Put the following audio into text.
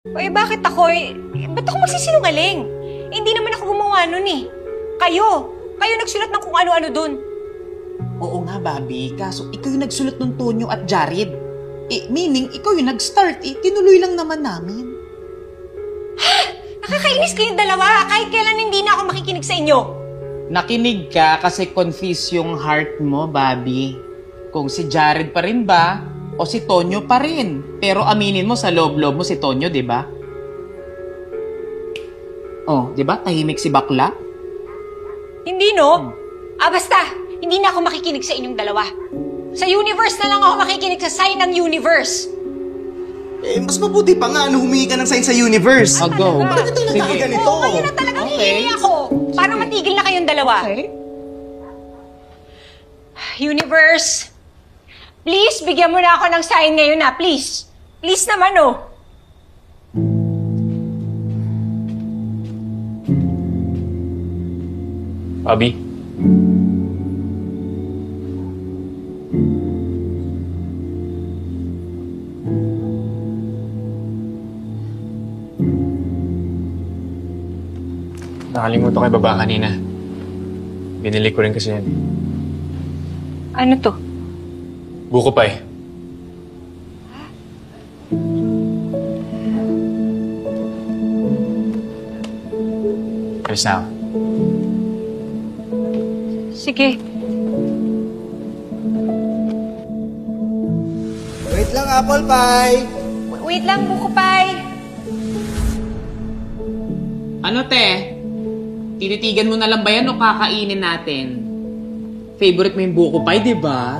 Eh, bakit ako? Ba't ako magsisinungaling? Eh, hindi naman ako gumawa nun eh. Kayo! Kayo nagsulat ng kung ano-ano dun. Oo nga, Bobby. Kaso ikaw yung nagsulat ng Tonyo at Jared. Eh, meaning, ikaw yung nag-start. Eh, tinuloy lang naman namin. Nakakainis kayong dalawa. Kahit kailan hindi na ako makikinig sa inyo. Nakinig ka kasi confused yung heart mo, Bobby. Kung si Jared pa rin ba o si Tonyo pa rin. Pero aminin mo sa loob-loob mo si Tonyo, di ba? Oh, di ba? Tahimik si bakla. Hindi, no? Basta. Hindi na ako makikinig sa inyong dalawa. Sa universe na lang ako makikinig sa sign ng universe. Eh, mas mabuti pa nga humingi ka ng sign sa universe. I'll go. Bakit ito nagkakaganito? Oo, ngayon na talagang hihingi ako. Para matigil na kayong dalawa. Okay. Universe, please, bigyan mo na ako ng sign ngayon na. Please. Please naman, oh. Bobby? Nakalimutan ko yung baba kanina. Binili ko rin kasi yan. Ano to? Buko pa eh. Alis na ako. Sige. Wait lang, apple pie. Wait lang, buko pie. Ano, te? Tinitigan mo na lang ba yan o kakainin natin? Favorite mo yung buko pie, di ba?